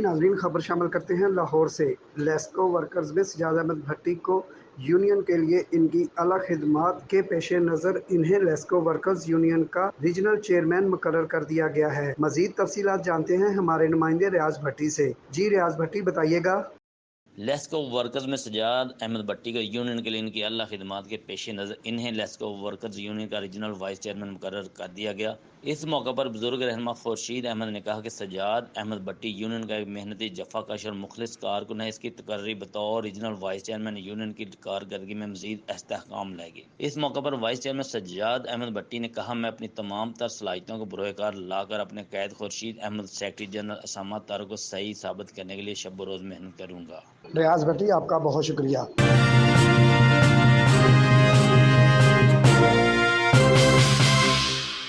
ناظرین، خبر شامل کرتے ہیں لاہور سے۔ لیسکو ورکرز میں سجاد احمد بھٹی کو یونین کے لیے ان کی اعلیٰ خدمات کے پیش نظر انہیں لیسکو ورکرز یونین کا ریجنل چیئرمین مقرر کر دیا گیا ہے۔ مزید تفصیلات جانتے ہیں ہمارے نمائندے ریاض بھٹی سے۔ جی ریاض بھٹی، بتائیے گا۔ لیسکو ورکرز میں سجاد احمد بھٹی کو یونین کے لیے ان کی اعلیٰ خدمات کے پیش نظر انہیں لیسکو ورکرز یونین کا ریجنل وائس چیئرمین مقرر کر دیا گیا۔ اس موقع پر بزرگ رہنما خورشید احمد نے کہا کہ سجاد احمد بھٹی یونین کا ایک محنتی، جفا کش اور مخلص کارکن ہے۔ اس کی تقرری بطور ریجنل وائس چیئرمین یونین کی کارکردگی میں مزید استحکام لائے گی۔ اس موقع پر وائس چیئرمین سجاد احمد بھٹی نے کہا، میں اپنی تمام تر صلاحیتوں کو بروئے کار لا کر اپنے قائد خورشید احمد، سیکرٹری جنرل اسامہ تارڑ کو صحیح ثابت کرنے کے لیے شب و روز محنت کروں گا۔ ریاض بھٹی، آپ کا بہت شکریہ۔